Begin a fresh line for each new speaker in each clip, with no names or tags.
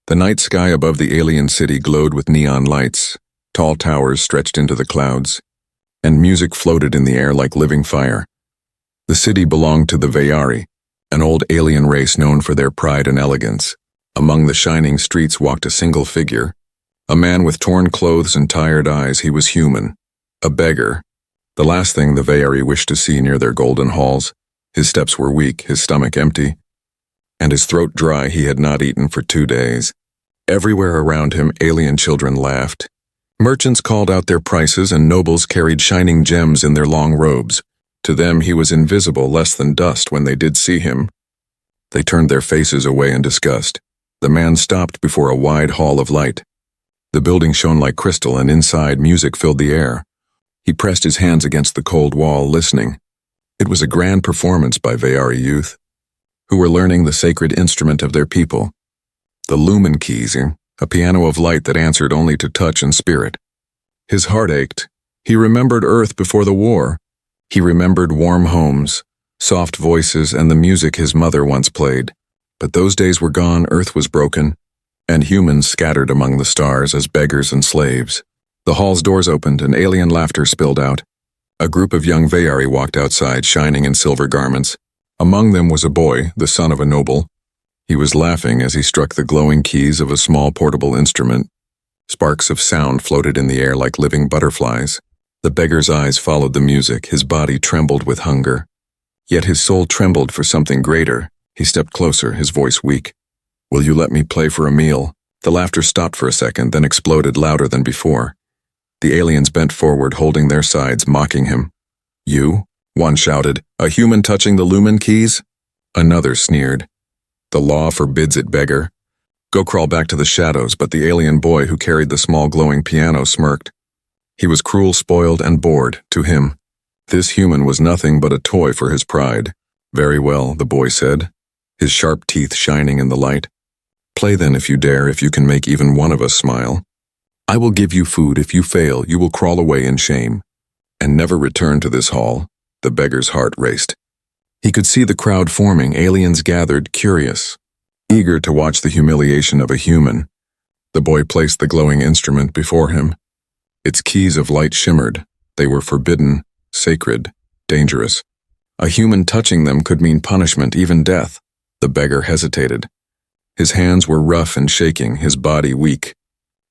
The night sky above the alien city glowed with neon lights, tall towers stretched into the clouds, and music floated in the air like living fire. The city belonged to the Veyari, an old alien race known for their pride and elegance. Among the shining streets walked a single figure, a man with torn clothes and tired eyes. He was human, a beggar, the last thing the Veyari wished to see near their golden halls. His steps were weak, his stomach empty, and his throat dry. He had not eaten for 2 days. Everywhere around him, alien children laughed. Merchants called out their prices, and nobles carried shining gems in their long robes. To them he was invisible, less than dust. When they did see him, they turned their faces away in disgust. The man stopped before a wide hall of light. The building shone like crystal, and inside music filled the air. He pressed his hands against the cold wall, listening. It was a grand performance by Veyari youth, who were learning the sacred instrument of their people, the lumen keys, a piano of light that answered only to touch and spirit. His heart ached. He remembered Earth before the war. He remembered warm homes, soft voices, and the music his mother once played. But those days were gone. Earth was broken, and humans scattered among the stars as beggars and slaves. The hall's doors opened, and alien laughter spilled out. A group of young Veyari walked outside, shining in silver garments. Among them was a boy, the son of a noble. He was laughing as he struck the glowing keys of a small portable instrument. Sparks of sound floated in the air like living butterflies. The beggar's eyes followed the music. His body trembled with hunger. Yet his soul trembled for something greater. He stepped closer, his voice weak. "Will you let me play for a meal?" The laughter stopped for a second, then exploded louder than before. The aliens bent forward, holding their sides, mocking him. "You?" one shouted. "A human touching the lumen keys?" Another sneered. "The law forbids it, beggar. Go crawl back to the shadows." But the alien boy who carried the small glowing piano smirked. He was cruel, spoiled, and bored. To him, this human was nothing but a toy for his pride. "Very well," the boy said, his sharp teeth shining in the light. "Play then if you dare, if you can make even one of us smile. I will give you food. If you fail, you will crawl away in shame, and never return to this hall." The beggar's heart raced. He could see the crowd forming, aliens gathered, curious, eager to watch the humiliation of a human. The boy placed the glowing instrument before him. Its keys of light shimmered. They were forbidden, sacred, dangerous. A human touching them could mean punishment, even death. The beggar hesitated. His hands were rough and shaking, his body weak.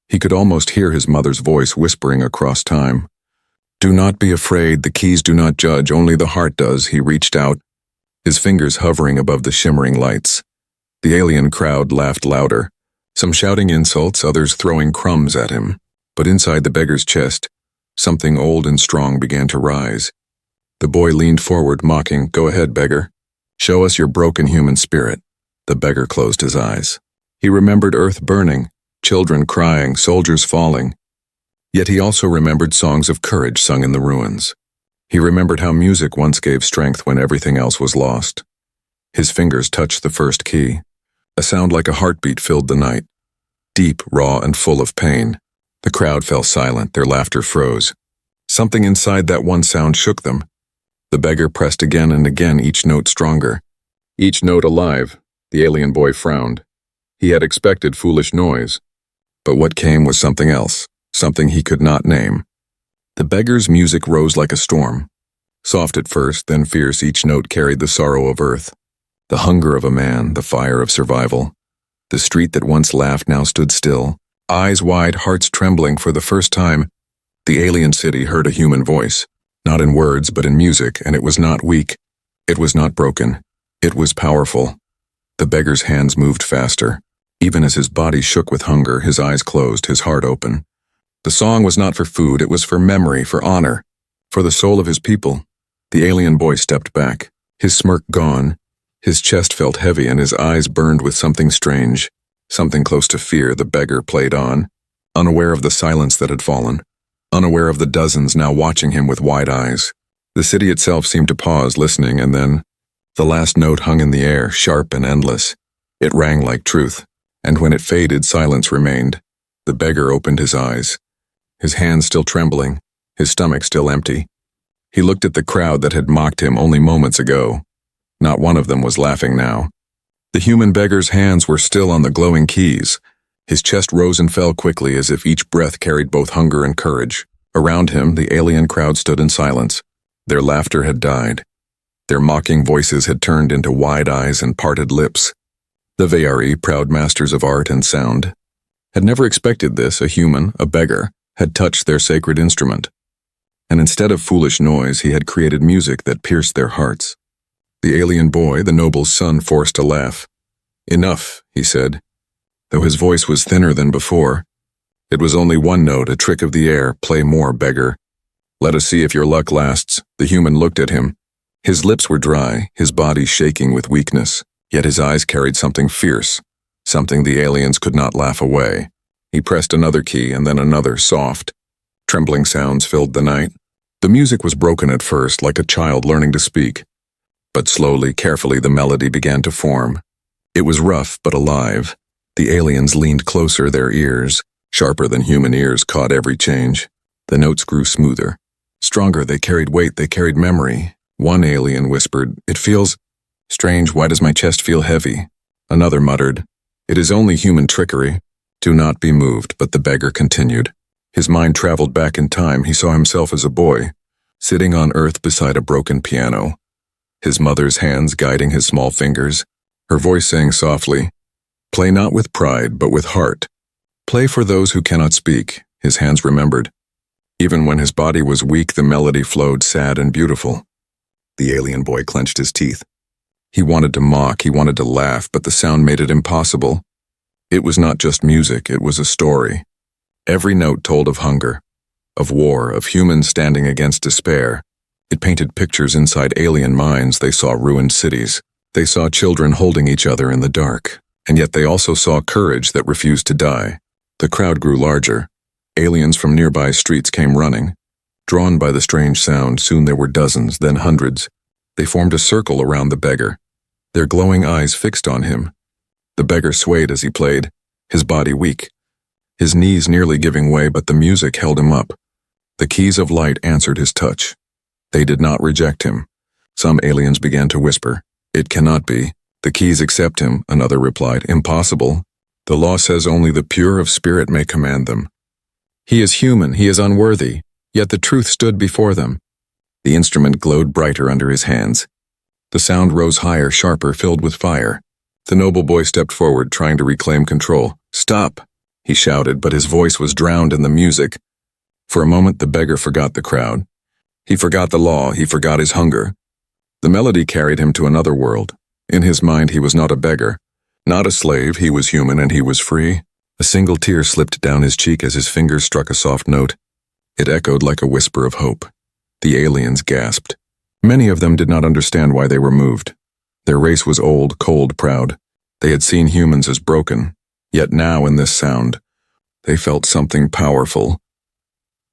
He could almost hear his mother's voice whispering across time. "Do not be afraid, the keys do not judge, only the heart does." He reached out, his fingers hovering above the shimmering lights. The alien crowd laughed louder, some shouting insults, others throwing crumbs at him. But inside the beggar's chest, something old and strong began to rise. The boy leaned forward, mocking. "Go ahead, beggar. Show us your broken human spirit." The beggar closed his eyes. He remembered Earth burning, children crying, soldiers falling. Yet he also remembered songs of courage sung in the ruins. He remembered how music once gave strength when everything else was lost. His fingers touched the first key. A sound like a heartbeat filled the night, deep, raw, and full of pain. The crowd fell silent, their laughter froze. Something inside that one sound shook them. The beggar pressed again and again, each note stronger, each note alive. The alien boy frowned. He had expected foolish noise, but what came was something else, something he could not name. The beggar's music rose like a storm. Soft at first, then fierce, each note carried the sorrow of Earth, the hunger of a man, the fire of survival. The street that once laughed now stood still, eyes wide, hearts trembling. For the first time, the alien city heard a human voice, not in words but in music, and it was not weak. It was not broken. It was powerful. The beggar's hands moved faster. Even as his body shook with hunger, his eyes closed, his heart open. The song was not for food, it was for memory, for honor, for the soul of his people. The alien boy stepped back, his smirk gone. His chest felt heavy and his eyes burned with something strange, something close to fear. The beggar played on, unaware of the silence that had fallen, unaware of the dozens now watching him with wide eyes. The city itself seemed to pause, listening, and then the last note hung in the air, sharp and endless. It rang like truth, and when it faded, silence remained. The beggar opened his eyes, his hands still trembling, his stomach still empty. He looked at the crowd that had mocked him only moments ago. Not one of them was laughing now. The human beggar's hands were still on the glowing keys, His chest rose and fell quickly as if each breath carried both hunger and courage. Around him, the alien crowd stood in silence. Their laughter had died. Their mocking voices had turned into wide eyes and parted lips. The Ve'ari, proud masters of art and sound, had never expected this. A human, a beggar, had touched their sacred instrument. And instead of foolish noise, he had created music that pierced their hearts. The alien boy, the noble's son, forced a laugh. "Enough," he said, though his voice was thinner than before. "It was only one note, a trick of the air. Play more, beggar. Let us see if your luck lasts." The human looked at him. His lips were dry, his body shaking with weakness, yet his eyes carried something fierce, something the aliens could not laugh away. He pressed another key and then another, soft. Trembling sounds filled the night. The music was broken at first, like a child learning to speak. But slowly, carefully, the melody began to form. It was rough but alive. The aliens leaned closer, their ears, sharper than human ears, caught every change. The notes grew smoother. Stronger, they carried weight, they carried memory. One alien whispered, "It feels strange. Why does my chest feel heavy?" Another muttered, "It is only human trickery. Do not be moved." But the beggar continued. His mind traveled back in time. He saw himself as a boy, sitting on earth beside a broken piano, his mother's hands guiding his small fingers, her voice saying softly, "Play not with pride, but with heart. Play for those who cannot speak." His hands remembered. Even when his body was weak, the melody flowed sad and beautiful. The alien boy clenched his teeth. He wanted to mock, he wanted to laugh, but the sound made it impossible. It was not just music, it was a story. Every note told of hunger, of war, of humans standing against despair. It painted pictures inside alien minds. They saw ruined cities. They saw children holding each other in the dark. And yet they also saw courage that refused to die. The crowd grew larger. Aliens from nearby streets came running. Drawn by the strange sound, soon there were dozens, then hundreds. They formed a circle around the beggar, their glowing eyes fixed on him. The beggar swayed as he played, his body weak, his knees nearly giving way, but the music held him up. The keys of light answered his touch. They did not reject him. Some aliens began to whisper, "It cannot be." "The keys accept him," another replied. "Impossible. The law says only the pure of spirit may command them. He is human, he is unworthy." Yet the truth stood before them. The instrument glowed brighter under his hands. The sound rose higher, sharper, filled with fire. The noble boy stepped forward, trying to reclaim control. "Stop!" he shouted, but his voice was drowned in the music. For a moment, the beggar forgot the crowd. He forgot the law, he forgot his hunger. The melody carried him to another world. In his mind, he was not a beggar, not a slave. He was human and he was free. A single tear slipped down his cheek as his fingers struck a soft note. It echoed like a whisper of hope. The aliens gasped. Many of them did not understand why they were moved. Their race was old, cold, proud. They had seen humans as broken. Yet now, in this sound, they felt something powerful.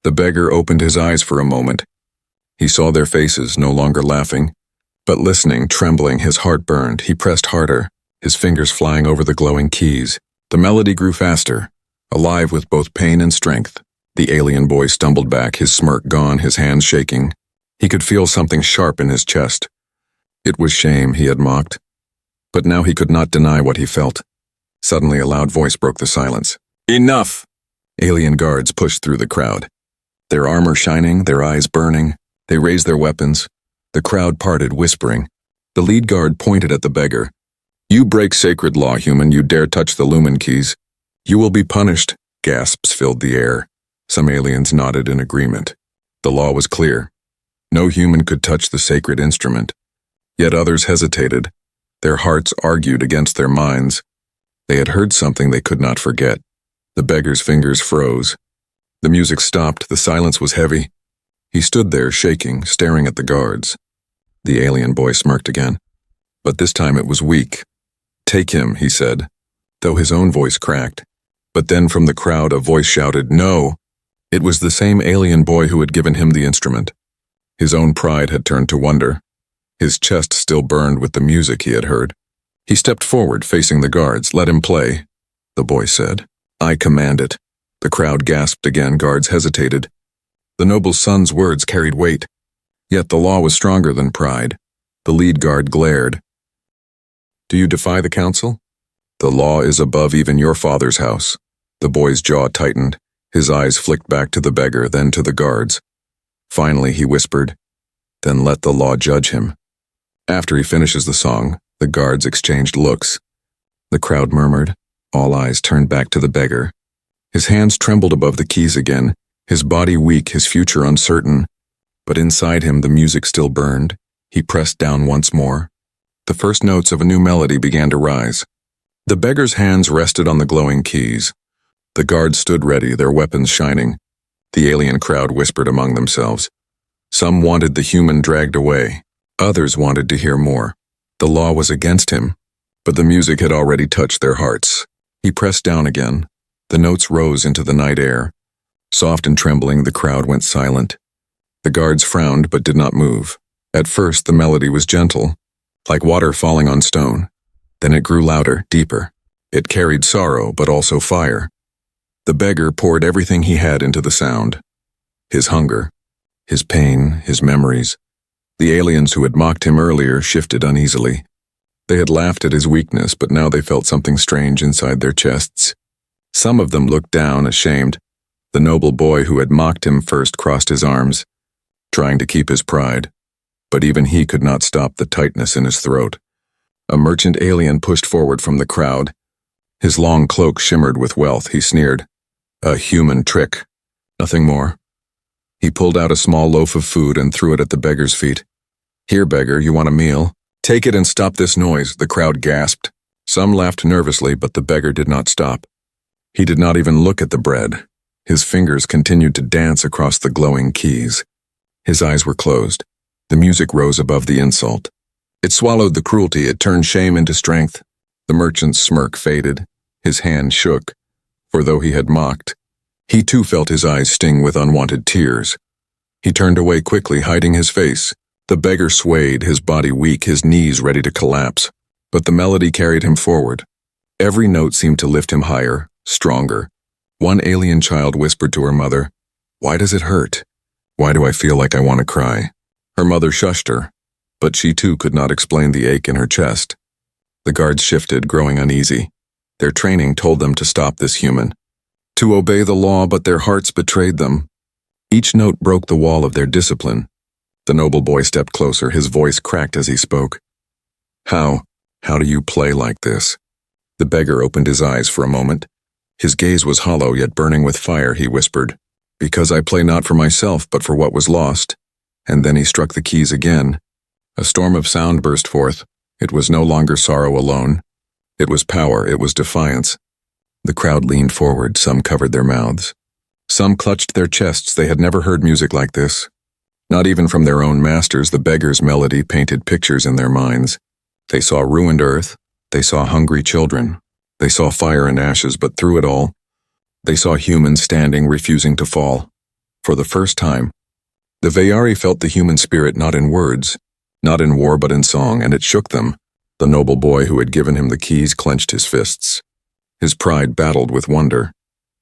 The beggar opened his eyes for a moment. He saw their faces, no longer laughing, but listening, trembling. His heart burned. He pressed harder, his fingers flying over the glowing keys. The melody grew faster, alive with both pain and strength. The alien boy stumbled back, his smirk gone, his hands shaking. He could feel something sharp in his chest. It was shame, he had mocked. But now he could not deny what he felt. Suddenly a loud voice broke the silence. "Enough!" Alien guards pushed through the crowd. Their armor shining, their eyes burning. They raised their weapons. The crowd parted, whispering. The lead guard pointed at the beggar. "You break sacred law, human. You dare touch the lumen keys. You will be punished." Gasps filled the air. Some aliens nodded in agreement. The law was clear. No human could touch the sacred instrument. Yet others hesitated. Their hearts argued against their minds. They had heard something they could not forget. The beggar's fingers froze. The music stopped. The silence was heavy. He stood there, shaking, staring at the guards. The alien boy smirked again. But this time it was weak. "Take him," he said, though his own voice cracked. But then from the crowd a voice shouted, "No!" It was the same alien boy who had given him the instrument. His own pride had turned to wonder. His chest still burned with the music he had heard. He stepped forward, facing the guards. "Let him play," the boy said. "I command it." The crowd gasped again. Guards hesitated. The noble's son's words carried weight. Yet the law was stronger than pride. The lead guard glared. "Do you defy the council? The law is above even your father's house." The boy's jaw tightened. His eyes flicked back to the beggar, then to the guards. Finally, he whispered, "Then let the law judge him." After he finishes the song, the guards exchanged looks. The crowd murmured. All eyes turned back to the beggar. His hands trembled above the keys again, his body weak, his future uncertain. But inside him the music still burned. He pressed down once more. The first notes of a new melody began to rise. The beggar's hands rested on the glowing keys. The guards stood ready, their weapons shining. The alien crowd whispered among themselves. Some wanted the human dragged away. Others wanted to hear more. The law was against him, but the music had already touched their hearts. He pressed down again. The notes rose into the night air. Soft and trembling, the crowd went silent. The guards frowned but did not move. At first, the melody was gentle, like water falling on stone. Then it grew louder, deeper. It carried sorrow, but also fire. The beggar poured everything he had into the sound. His hunger, his pain, his memories. The aliens who had mocked him earlier shifted uneasily. They had laughed at his weakness, but now they felt something strange inside their chests. Some of them looked down, ashamed. The noble boy who had mocked him first crossed his arms, trying to keep his pride. But even he could not stop the tightness in his throat. A merchant alien pushed forward from the crowd. His long cloak shimmered with wealth. He sneered. A human trick. Nothing more. He pulled out a small loaf of food and threw it at the beggar's feet. "Here, beggar, you want a meal? Take it and stop this noise," the crowd gasped. Some laughed nervously, but the beggar did not stop. He did not even look at the bread. His fingers continued to dance across the glowing keys. His eyes were closed. The music rose above the insult. It swallowed the cruelty. It turned shame into strength. The merchant's smirk faded. His hand shook. For though he had mocked, he too felt his eyes sting with unwanted tears. He turned away quickly, hiding his face. The beggar swayed, his body weak, his knees ready to collapse. But the melody carried him forward. Every note seemed to lift him higher, stronger. One alien child whispered to her mother, "Why does it hurt? Why do I feel like I want to cry?" Her mother shushed her, but she too could not explain the ache in her chest. The guards shifted, growing uneasy. Their training told them to stop this human, to obey the law, but their hearts betrayed them. Each note broke the wall of their discipline. The noble boy stepped closer, his voice cracked as he spoke. How do you play like this?" The beggar opened his eyes for a moment. His gaze was hollow yet burning with fire. He whispered, "Because I play not for myself, but for what was lost." And then he struck the keys again. A storm of sound burst forth. It was no longer sorrow alone. It was power, it was defiance. The crowd leaned forward, some covered their mouths. Some clutched their chests. They had never heard music like this. Not even from their own masters. The beggar's melody painted pictures in their minds. They saw ruined earth. They saw hungry children. They saw fire and ashes, but through it all, they saw humans standing, refusing to fall. For the first time, the Veyari felt the human spirit not in words, not in war but in song, and it shook them. The noble boy who had given him the keys clenched his fists. His pride battled with wonder.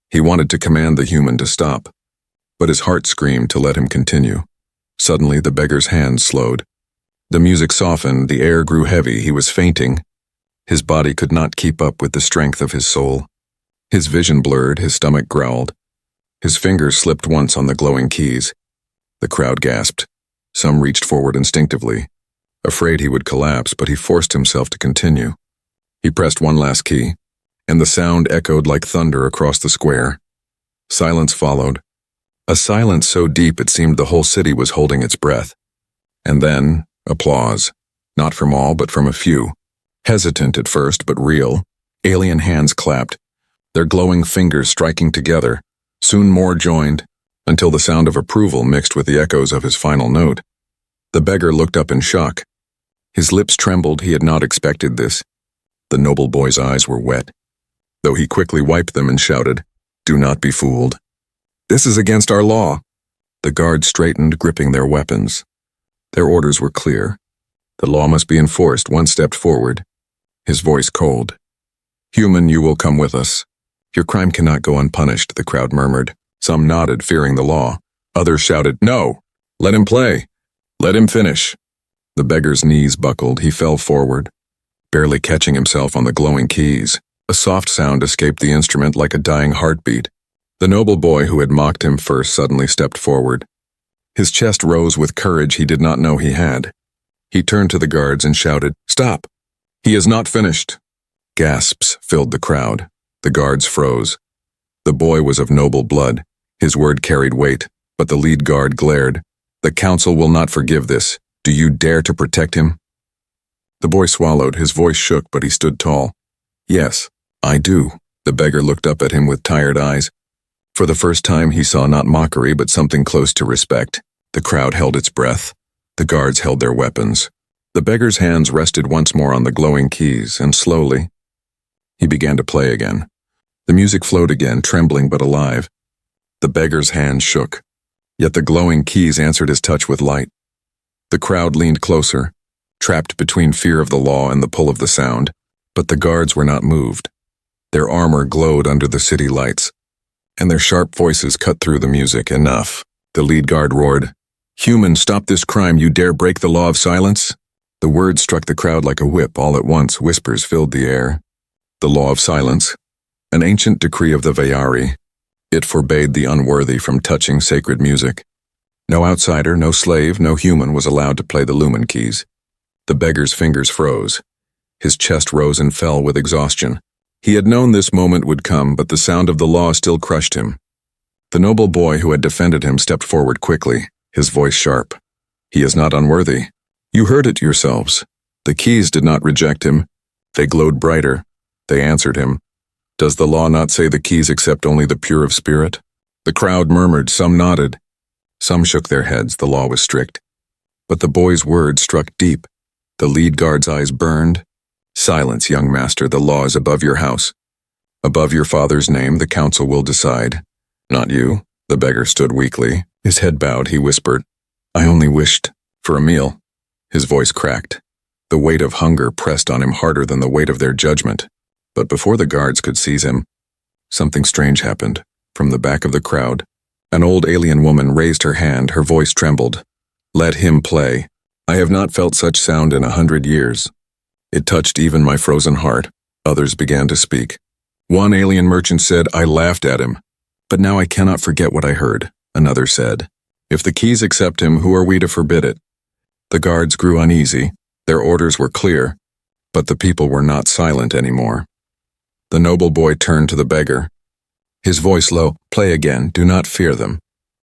He wanted to command the human to stop, but his heart screamed to let him continue. Suddenly the beggar's hands slowed. The music softened, the air grew heavy, he was fainting. His body could not keep up with the strength of his soul. His vision blurred, his stomach growled. His fingers slipped once on the glowing keys. The crowd gasped. Some reached forward instinctively, afraid he would collapse, but he forced himself to continue. He pressed one last key, and the sound echoed like thunder across the square. Silence followed. A silence so deep it seemed the whole city was holding its breath. And then, applause. Not from all, but from a few. Hesitant at first, but real. Alien hands clapped, their glowing fingers striking together. Soon more joined, until the sound of approval mixed with the echoes of his final note. The beggar looked up in shock. His lips trembled. He had not expected this. The noble boy's eyes were wet, though he quickly wiped them and shouted, "Do not be fooled. This is against our law." The guards straightened, gripping their weapons. Their orders were clear. The law must be enforced. One stepped forward, his voice cold. "Human, you will come with us. Your crime cannot go unpunished," the crowd murmured. Some nodded, fearing the law. Others shouted, "No! Let him play! Let him finish!" The beggar's knees buckled. He fell forward, barely catching himself on the glowing keys. A soft sound escaped the instrument like a dying heartbeat. The noble boy who had mocked him first suddenly stepped forward. His chest rose with courage he did not know he had. He turned to the guards and shouted, "Stop! He is not finished!" Gasps filled the crowd. The guards froze. The boy was of noble blood. His word carried weight, but the lead guard glared. "The council will not forgive this. Do you dare to protect him?" The boy swallowed. His voice shook, but he stood tall. "Yes, I do." The beggar looked up at him with tired eyes. For the first time he saw not mockery but something close to respect. The crowd held its breath. The guards held their weapons. The beggar's hands rested once more on the glowing keys, and slowly, he began to play again. The music flowed again, trembling but alive. The beggar's hands shook, yet the glowing keys answered his touch with light. The crowd leaned closer, trapped between fear of the law and the pull of the sound, but the guards were not moved. Their armor glowed under the city lights, and their sharp voices cut through the music. "Enough," the lead guard roared. "Human, stop this crime. You dare break the law of silence?" The words struck the crowd like a whip. All at once, whispers filled the air. The law of silence, an ancient decree of the Veyari. It forbade the unworthy from touching sacred music. No outsider, no slave, no human was allowed to play the lumen keys. The beggar's fingers froze. His chest rose and fell with exhaustion. He had known this moment would come, but the sound of the law still crushed him. The noble boy who had defended him stepped forward quickly, his voice sharp. "He is not unworthy. You heard it yourselves. The keys did not reject him. They glowed brighter. They answered him. Does the law not say the keys accept only the pure of spirit?" The crowd murmured, some nodded. Some shook their heads. The law was strict. But the boy's words struck deep. The lead guard's eyes burned. "Silence, young master. The law is above your house. Above your father's name, the council will decide. Not you." The beggar stood weakly. His head bowed. He whispered, "I only wished for a meal." His voice cracked. The weight of hunger pressed on him harder than the weight of their judgment. But before the guards could seize him, something strange happened. From the back of the crowd, an old alien woman raised her hand. Her voice trembled. "Let him play. I have not felt such sound in 100 years. It touched even my frozen heart." Others began to speak. One alien merchant said, "I laughed at him, but now I cannot forget what I heard." Another said, "If the keys accept him, who are we to forbid it?" The guards grew uneasy. Their orders were clear, but the people were not silent anymore. The noble boy turned to the beggar. His voice low, "Play again. Do not fear them.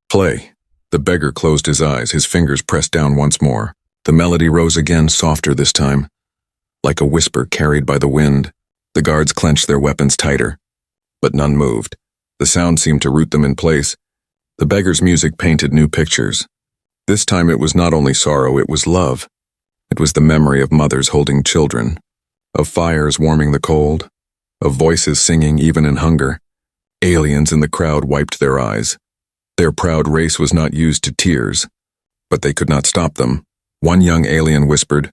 Play." The beggar closed his eyes. His fingers pressed down once more. The melody rose again, softer this time, like a whisper carried by the wind. The guards clenched their weapons tighter, but none moved. The sound seemed to root them in place. The beggar's music painted new pictures. This time it was not only sorrow, it was love. It was the memory of mothers holding children, of fires warming the cold, of voices singing even in hunger. Aliens in the crowd wiped their eyes. Their proud race was not used to tears, but they could not stop them. One young alien whispered,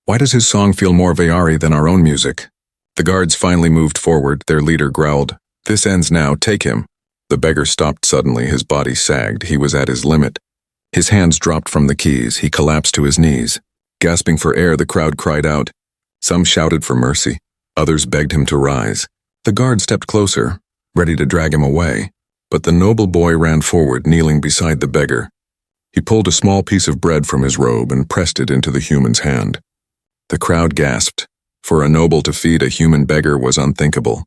"Why does his song feel more Veyari than our own music?" The guards finally moved forward. Their leader growled, "This ends now, take him." The beggar stopped suddenly. His body sagged. He was at his limit. His hands dropped from the keys. He collapsed to his knees. Gasping for air, the crowd cried out. Some shouted for mercy. Others begged him to rise. The guard stepped closer, ready to drag him away. But the noble boy ran forward, kneeling beside the beggar. He pulled a small piece of bread from his robe and pressed it into the human's hand. The crowd gasped. For a noble to feed a human beggar was unthinkable.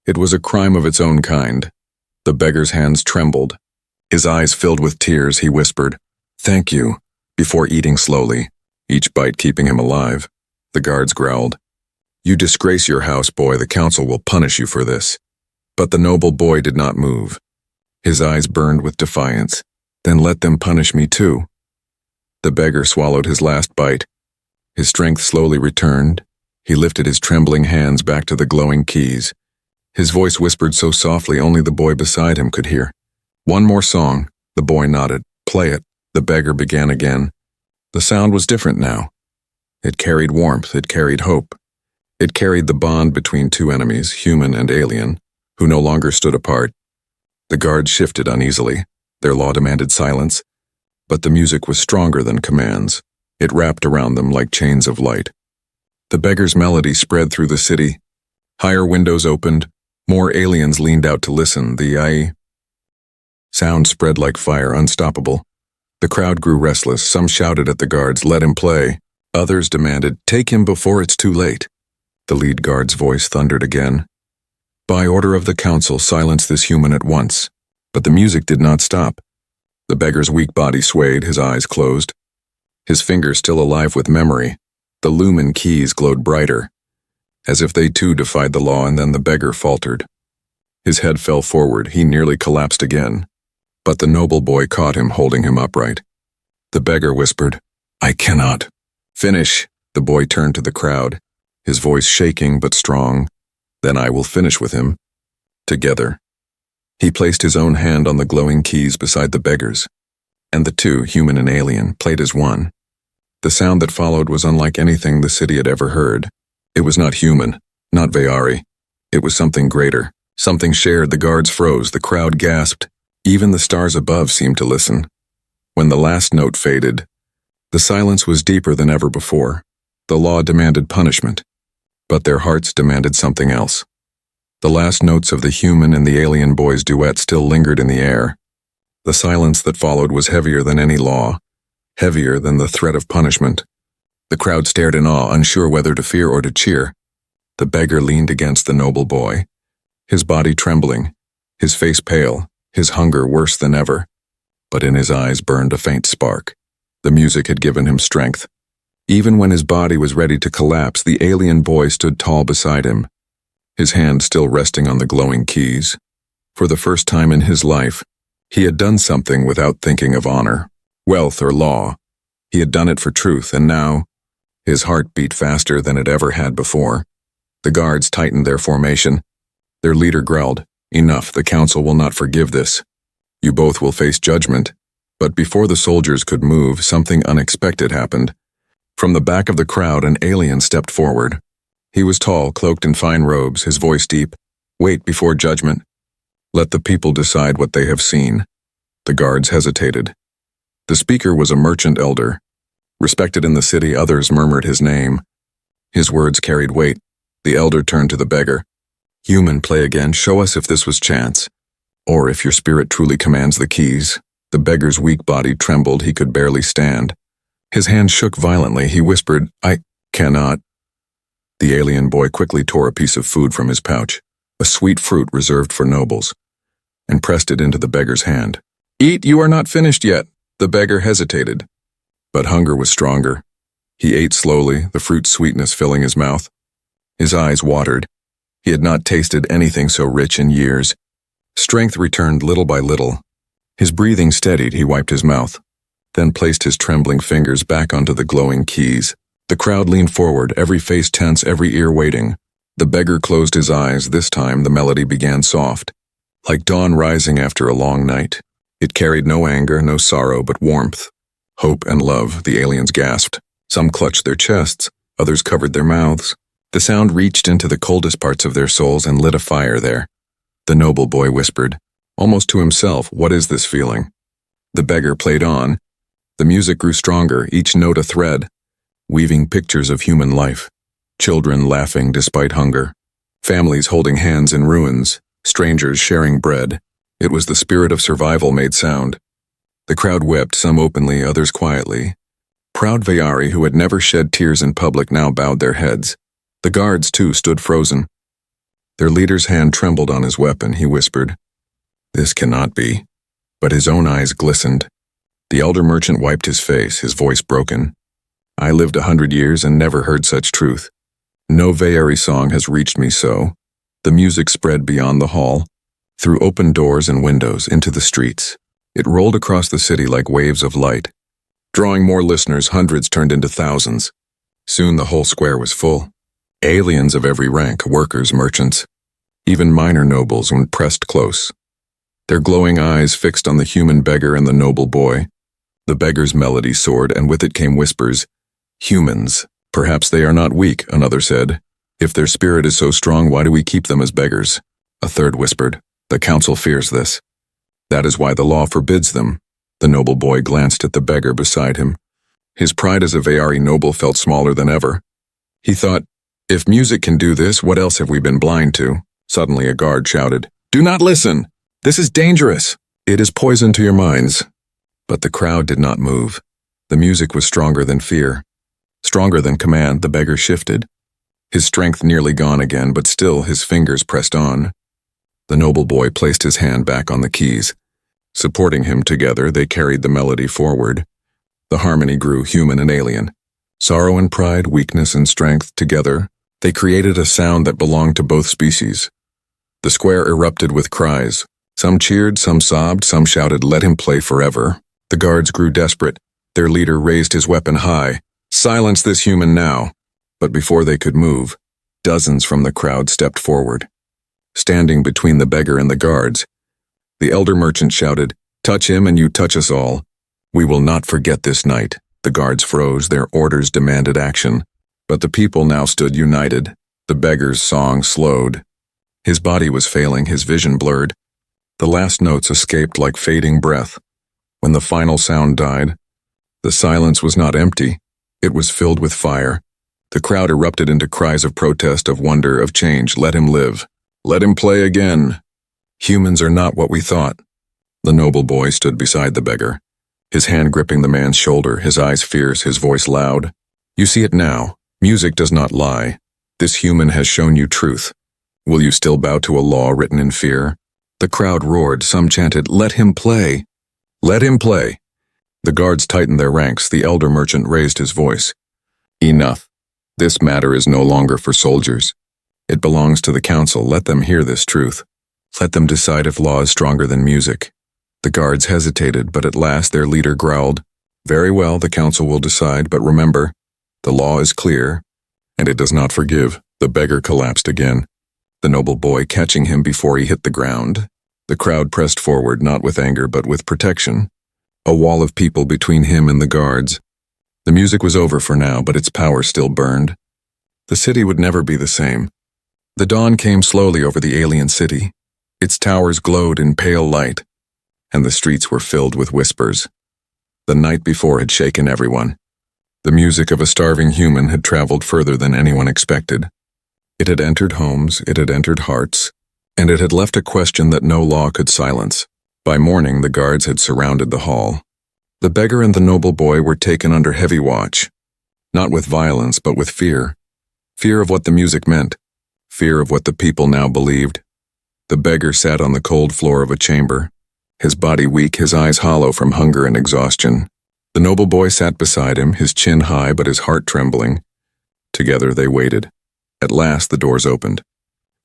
It was a crime of its own kind. The beggar's hands trembled. His eyes filled with tears, he whispered, "Thank you," before eating slowly, each bite keeping him alive. The guards growled, "You disgrace your house, boy. The council will punish you for this." But the noble boy did not move. His eyes burned with defiance. "Then let them punish me too." The beggar swallowed his last bite. His strength slowly returned. He lifted his trembling hands back to the glowing keys. His voice whispered so softly only the boy beside him could hear. "One more song." The boy nodded. "Play it." The beggar began again. The sound was different now. It carried warmth. It carried hope. It carried the bond between two enemies, human and alien, who no longer stood apart. The guards shifted uneasily. Their law demanded silence, but the music was stronger than commands. It wrapped around them like chains of light. The beggar's melody spread through the city. Higher windows opened. More aliens leaned out to listen. The sound spread like fire, unstoppable. The crowd grew restless. Some shouted at the guards, "Let him play." Others demanded, "Take him before it's too late." The lead guard's voice thundered again. "By order of the council, silence this human at once." But the music did not stop. The beggar's weak body swayed, his eyes closed. His fingers still alive with memory. The lumen keys glowed brighter, as if they too defied the law, and then the beggar faltered. His head fell forward, he nearly collapsed again. But the noble boy caught him, holding him upright. The beggar whispered, "I cannot." "Finish." The boy turned to the crowd, his voice shaking but strong. "Then I will finish with him." Together. He placed his own hand on the glowing keys beside the beggar's, and the two, human and alien, played as one. The sound that followed was unlike anything the city had ever heard. It was not human, not Vayari. It was something greater, something shared. The guards froze, the crowd gasped. Even the stars above seemed to listen. When the last note faded, the silence was deeper than ever before. The law demanded punishment, but their hearts demanded something else. The last notes of the human and the alien boy's duet still lingered in the air. The silence that followed was heavier than any law, heavier than the threat of punishment. The crowd stared in awe, unsure whether to fear or to cheer. The beggar leaned against the noble boy, his body trembling, his face pale, his hunger worse than ever. But in his eyes burned a faint spark. The music had given him strength. Even when his body was ready to collapse, the alien boy stood tall beside him, his hand still resting on the glowing keys. For the first time in his life, he had done something without thinking of honor, wealth, or law. He had done it for truth, and now, his heart beat faster than it ever had before. The guards tightened their formation. Their leader growled, "Enough, the council will not forgive this. You both will face judgment." But before the soldiers could move, something unexpected happened. From the back of the crowd, an alien stepped forward. He was tall, cloaked in fine robes, his voice deep. "Wait before judgment. Let the people decide what they have seen." The guards hesitated. The speaker was a merchant elder. Respected in the city, others murmured his name. His words carried weight. The elder turned to the beggar. "Human, play again. Show us if this was chance, or if your spirit truly commands the keys." The beggar's weak body trembled. He could barely stand. His hand shook violently. He whispered, "I cannot." The alien boy quickly tore a piece of food from his pouch, a sweet fruit reserved for nobles, and pressed it into the beggar's hand. "Eat, you are not finished yet." The beggar hesitated, but hunger was stronger. He ate slowly, the fruit's sweetness filling his mouth. His eyes watered. He had not tasted anything so rich in years. Strength returned little by little. His breathing steadied. He wiped his mouth, then placed his trembling fingers back onto the glowing keys. The crowd leaned forward, every face tense, every ear waiting. The beggar closed his eyes. This time the melody began soft, like dawn rising after a long night. It carried no anger, no sorrow, but warmth, hope, and love. The aliens gasped. Some clutched their chests, others covered their mouths. The sound reached into the coldest parts of their souls and lit a fire there. The noble boy whispered, almost to himself, "What is this feeling?" The beggar played on. The music grew stronger, each note a thread, weaving pictures of human life. Children laughing despite hunger, families holding hands in ruins, strangers sharing bread. It was the spirit of survival made sound. The crowd wept, some openly, others quietly. Proud Vayari, who had never shed tears in public, now bowed their heads. The guards, too, stood frozen. Their leader's hand trembled on his weapon. He whispered, "This cannot be." But his own eyes glistened. The elder merchant wiped his face, his voice broken. "I lived 100 years and never heard such truth. No Vayari song has reached me so." The music spread beyond the hall, through open doors and windows, into the streets. It rolled across the city like waves of light. Drawing more listeners, hundreds turned into thousands. Soon the whole square was full. Aliens of every rank, workers, merchants, even minor nobles when pressed close. Their glowing eyes fixed on the human beggar and the noble boy. The beggar's melody soared, and with it came whispers. "Humans. Perhaps they are not weak," another said. "If their spirit is so strong, why do we keep them as beggars?" A third whispered, "The council fears this. That is why the law forbids them." The noble boy glanced at the beggar beside him. His pride as a Vayari noble felt smaller than ever. He thought, If music can do this, what else have we been blind to? Suddenly a guard shouted, "Do not listen! This is dangerous! It is poison to your minds." But the crowd did not move. The music was stronger than fear. Stronger than command, the beggar shifted. His strength nearly gone again, but still his fingers pressed on. The noble boy placed his hand back on the keys. Supporting him together, they carried the melody forward. The harmony grew human and alien. Sorrow and pride, weakness and strength, together, they created a sound that belonged to both species. The square erupted with cries. Some cheered, some sobbed, some shouted, "Let him play forever." The guards grew desperate. Their leader raised his weapon high. "Silence this human now." But before they could move, dozens from the crowd stepped forward. Standing between the beggar and the guards, the elder merchant shouted, "Touch him and you touch us all. We will not forget this night." The guards froze, their orders demanded action. But the people now stood united. The beggar's song slowed. His body was failing, his vision blurred. The last notes escaped like fading breath. When the final sound died, the silence was not empty. It was filled with fire. The crowd erupted into cries of protest, of wonder, of change. "Let him live. Let him play again. Humans are not what we thought." The noble boy stood beside the beggar, his hand gripping the man's shoulder, his eyes fierce, his voice loud. "You see it now. Music does not lie. This human has shown you truth. Will you still bow to a law written in fear?" The crowd roared. Some chanted, "Let him play. Let him play." The guards tightened their ranks. The elder merchant raised his voice. "Enough. This matter is no longer for soldiers. It belongs to the council. Let them hear this truth. Let them decide if law is stronger than music." The guards hesitated, but at last their leader growled, "Very well, the council will decide, but remember, the law is clear, and it does not forgive." The beggar collapsed again, the noble boy catching him before he hit the ground. The crowd pressed forward, not with anger, but with protection. A wall of people between him and the guards. The music was over for now, but its power still burned. The city would never be the same. The dawn came slowly over the alien city. Its towers glowed in pale light, and the streets were filled with whispers. The night before had shaken everyone. The music of a starving human had traveled further than anyone expected. It had entered homes, it had entered hearts, and it had left a question that no law could silence. By morning, the guards had surrounded the hall. The beggar and the noble boy were taken under heavy watch, not with violence, but with fear. Fear of what the music meant, fear of what the people now believed. The beggar sat on the cold floor of a chamber, his body weak, his eyes hollow from hunger and exhaustion. The noble boy sat beside him, his chin high but his heart trembling. Together they waited. At last the doors opened,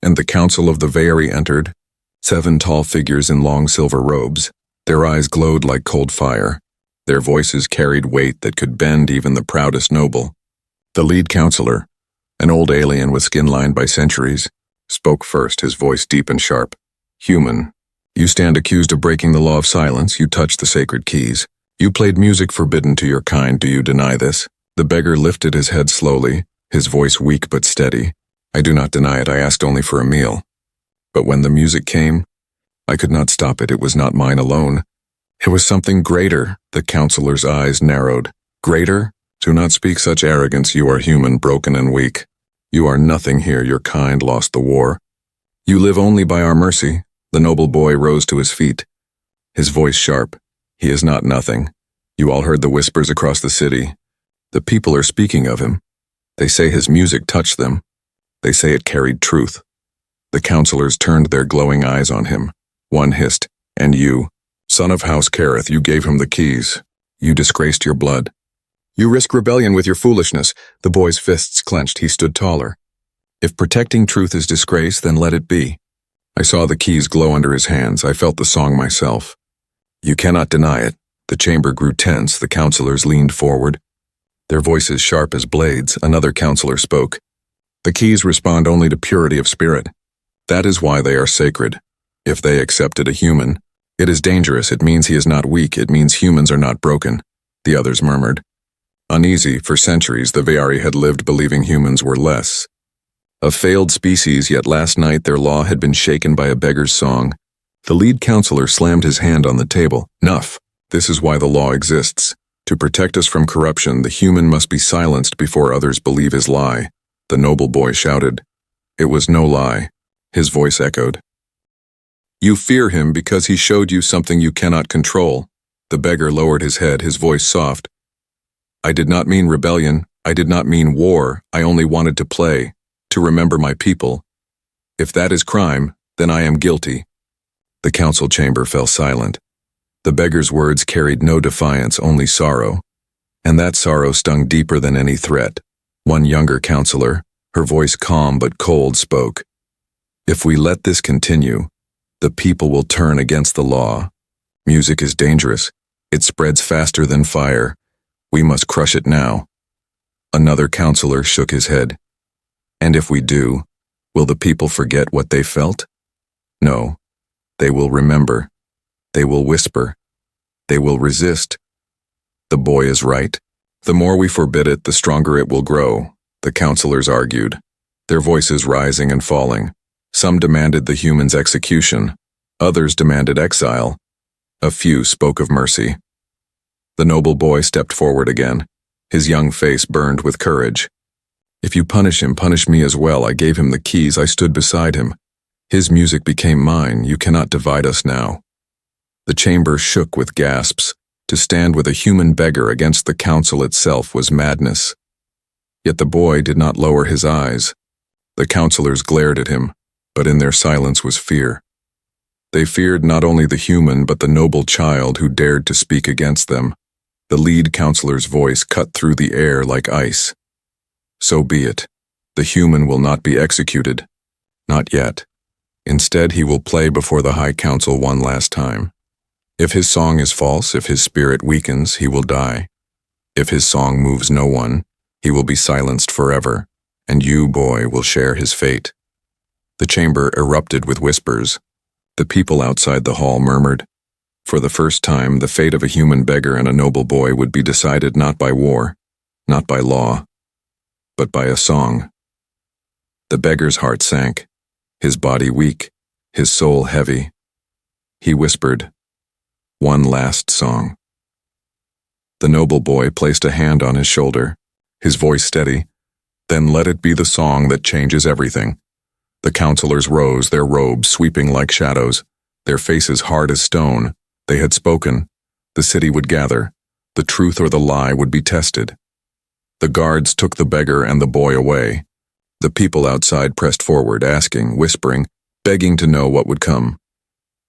and the council of the Veyari entered, 7 tall figures in long silver robes. Their eyes glowed like cold fire. Their voices carried weight that could bend even the proudest noble. The lead counselor, an old alien with skin lined by centuries, spoke first, his voice deep and sharp. "Human, you stand accused of breaking the law of silence. You touched the sacred keys. You played music forbidden to your kind. Do you deny this?" The beggar lifted his head slowly, his voice weak but steady. "I do not deny it. I asked only for a meal. But when the music came, I could not stop it. It was not mine alone. It was something greater." The counselor's eyes narrowed. "Greater? Do not speak such arrogance. You are human, broken and weak. You are nothing here. Your kind lost the war. You live only by our mercy." The noble boy rose to his feet, his voice sharp. "He is not nothing. You all heard the whispers across the city. The people are speaking of him. They say his music touched them. They say it carried truth." The counselors turned their glowing eyes on him. One hissed, "And you, son of House Kareth, you gave him the keys. You disgraced your blood. You risk rebellion with your foolishness." The boy's fists clenched. He stood taller. "If protecting truth is disgrace, then let it be." I saw the keys glow under his hands. I felt the song myself. "You cannot deny it." The chamber grew tense. The counselors leaned forward, their voices sharp as blades. Another counselor spoke. "The keys respond only to purity of spirit. That is why they are sacred. If they accepted a human, it is dangerous. It means he is not weak. It means humans are not broken." The others murmured. Uneasy, for centuries the Veyari had lived believing humans were less. A failed species, yet last night their law had been shaken by a beggar's song. The lead counselor slammed his hand on the table. "Enough. This is why the law exists. To protect us from corruption, the human must be silenced before others believe his lie. The noble boy shouted. It was no lie. His voice echoed. You fear him because he showed you something you cannot control. The beggar lowered his head, his voice soft. I did not mean rebellion. I did not mean war. I only wanted to play, to remember my people. If that is crime, then I am guilty. The council chamber fell silent. The beggar's words carried no defiance, only sorrow. And that sorrow stung deeper than any threat. One younger counselor, her voice calm but cold, spoke. If we let this continue, the people will turn against the law. Music is dangerous. It spreads faster than fire. We must crush it now. Another counselor shook his head. And if we do, will the people forget what they felt? No. They will remember. They will whisper. They will resist. The boy is right. The more we forbid it, the stronger it will grow, the counselors argued, their voices rising and falling. Some demanded the human's execution. Others demanded exile. A few spoke of mercy. The noble boy stepped forward again. His young face burned with courage. If you punish him, punish me as well. I gave him the keys. I stood beside him. His music became mine. You cannot divide us now. The chamber shook with gasps. To stand with a human beggar against the council itself was madness. Yet the boy did not lower his eyes. The counselors glared at him, but in their silence was fear. They feared not only the human but the noble child who dared to speak against them. The lead counselor's voice cut through the air like ice. So be it. The human will not be executed. Not yet. Instead, he will play before the High Council one last time. If his song is false, if his spirit weakens, he will die. If his song moves no one, he will be silenced forever, and you, boy, will share his fate. The chamber erupted with whispers. The people outside the hall murmured. For the first time, the fate of a human beggar and a noble boy would be decided not by war, not by law, but by a song. The beggar's heart sank, his body weak, his soul heavy. He whispered, one last song. The noble boy placed a hand on his shoulder, his voice steady. Then let it be the song that changes everything. The counselors rose, their robes sweeping like shadows, their faces hard as stone. They had spoken. The city would gather. The truth or the lie would be tested. The guards took the beggar and the boy away. The people outside pressed forward, asking, whispering, begging to know what would come.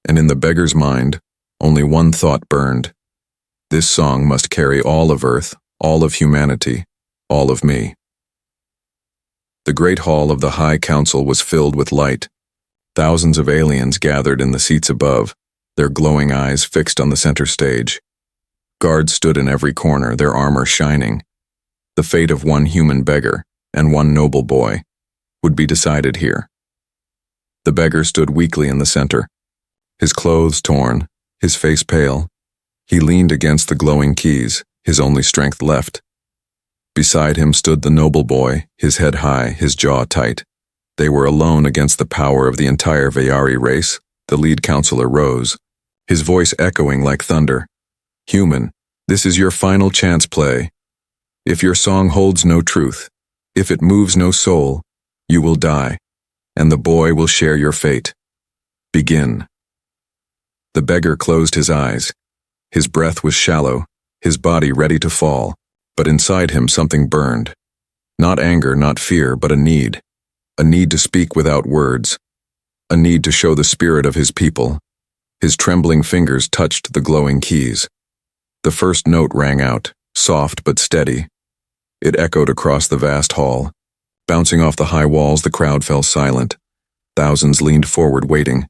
And in the beggar's mind, only one thought burned. This song must carry all of Earth, all of humanity, all of me. The great hall of the High Council was filled with light. Thousands of aliens gathered in the seats above, their glowing eyes fixed on the center stage. Guards stood in every corner, their armor shining. The fate of one human beggar and one noble boy would be decided here. The beggar stood weakly in the center, his clothes torn, his face pale. He leaned against the glowing keys, his only strength left. Beside him stood the noble boy, his head high, his jaw tight. They were alone against the power of the entire Vayari race. The lead counselor rose, his voice echoing like thunder. Human, this is your final chance play. If your song holds no truth, if it moves no soul, you will die, and the boy will share your fate. Begin. The beggar closed his eyes. His breath was shallow, his body ready to fall, but inside him something burned. Not anger, not fear, but a need to speak without words, a need to show the spirit of his people. His trembling fingers touched the glowing keys. The first note rang out, soft but steady. It echoed across the vast hall. Bouncing off the high walls, the crowd fell silent. Thousands leaned forward, waiting.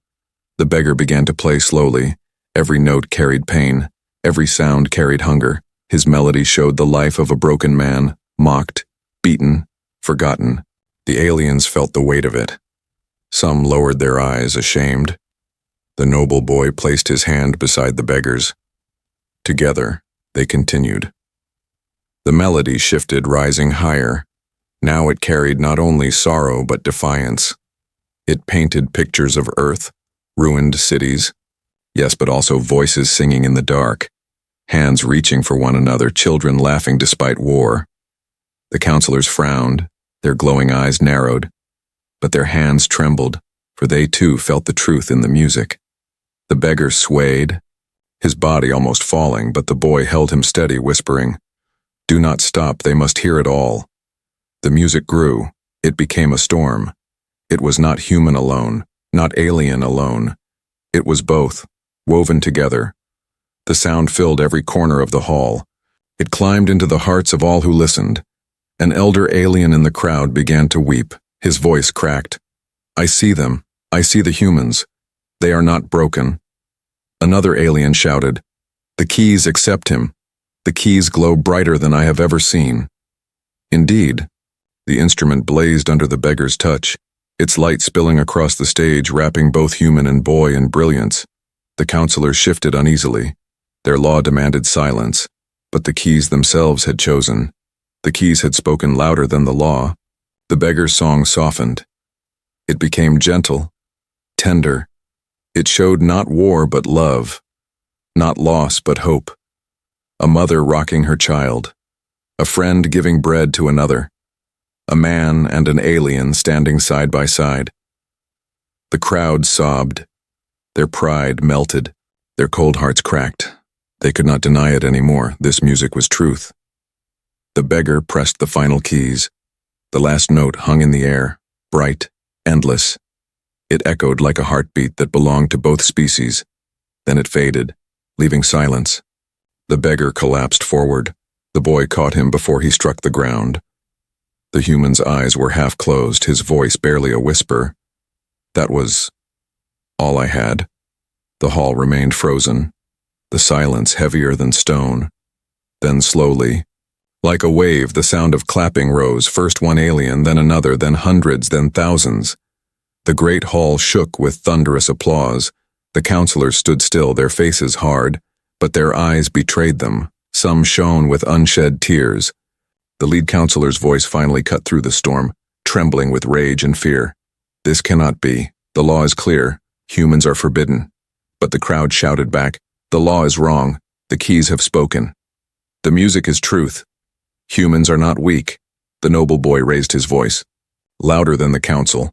The beggar began to play slowly. Every note carried pain. Every sound carried hunger. His melody showed the life of a broken man, mocked, beaten, forgotten. The aliens felt the weight of it. Some lowered their eyes, ashamed. The noble boy placed his hand beside the beggar's. Together, they continued. The melody shifted, rising higher. Now it carried not only sorrow but defiance. It painted pictures of Earth, ruined cities, yes, but also voices singing in the dark, hands reaching for one another, children laughing despite war. The counselors frowned, Their glowing eyes narrowed, but their hands trembled, for they too felt the truth in the music. The beggar swayed, his body almost falling, but the boy held him steady, whispering, "Do not stop, they must hear it all." The music grew. It became a storm. It was not human alone, not alien alone. It was both, woven together. The sound filled every corner of the hall. It climbed into the hearts of all who listened. An elder alien in the crowd began to weep. His voice cracked. "I see them. I see the humans. They are not broken." Another alien shouted, "The keys accept him. The keys glow brighter than I have ever seen." Indeed, the instrument blazed under the beggar's touch, its light spilling across the stage, wrapping both human and boy in brilliance. The counselors shifted uneasily. Their law demanded silence, but the keys themselves had chosen. The keys had spoken louder than the law. The beggar's song softened. It became gentle, tender. It showed not war but love, not loss but hope. A mother rocking her child, a friend giving bread to another, a man and an alien standing side by side. The crowd sobbed. Their pride melted. Their cold hearts cracked. They could not deny it anymore. This music was truth. The beggar pressed the final keys. The last note hung in the air, bright, endless. It echoed like a heartbeat that belonged to both species. Then it faded, leaving silence. The beggar collapsed forward. The boy caught him before he struck the ground. The human's eyes were half closed, his voice barely a whisper. That was all I had. The hall remained frozen, the silence heavier than stone. Then slowly, like a wave, the sound of clapping rose, first one alien, then another, then hundreds, then thousands. The great hall shook with thunderous applause. The counselors stood still, their faces hard, but their eyes betrayed them. Some shone with unshed tears. The lead counselor's voice finally cut through the storm, trembling with rage and fear. "This cannot be. The law is clear. Humans are forbidden." But the crowd shouted back, "The law is wrong. The keys have spoken. The music is truth. Humans are not weak." The noble boy raised his voice, louder than the council.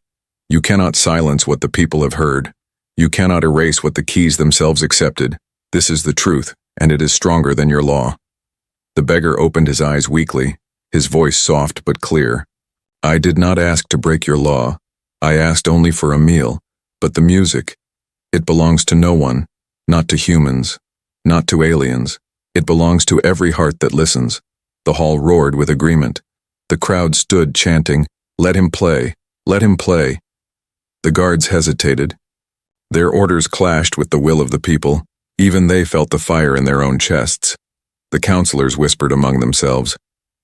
"You cannot silence what the people have heard. You cannot erase what the keys themselves accepted. This is the truth, and it is stronger than your law." The beggar opened his eyes weakly, his voice soft but clear. "I did not ask to break your law. I asked only for a meal. But the music, it belongs to no one, not to humans, not to aliens. It belongs to every heart that listens." The hall roared with agreement. The crowd stood chanting, "Let him play, let him play." The guards hesitated. Their orders clashed with the will of the people. Even they felt the fire in their own chests. The counselors whispered among themselves.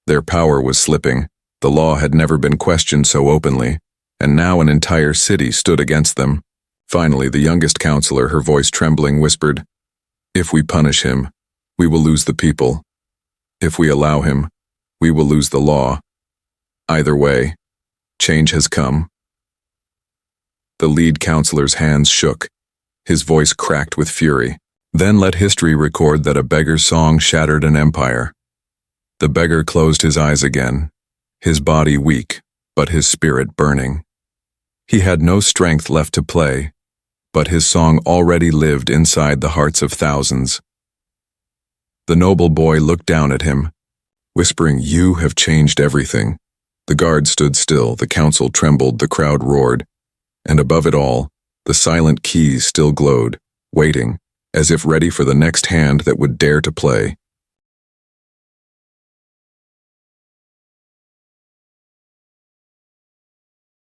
Their power was slipping. The law had never been questioned so openly, and now an entire city stood against them. Finally, the youngest counselor, her voice trembling, whispered, "If we punish him, we will lose the people. If we allow him, we will lose the law. Either way, change has come." The lead counselor's hands shook. His voice cracked with fury. "Then let history record that a beggar's song shattered an empire." The beggar closed his eyes again, his body weak, but his spirit burning. He had no strength left to play, but his song already lived inside the hearts of thousands. The noble boy looked down at him, whispering, "You have changed everything." The guard stood still, the council trembled, the crowd roared, and above it all, the silent keys still glowed, waiting, as if ready for the next hand that would dare to play.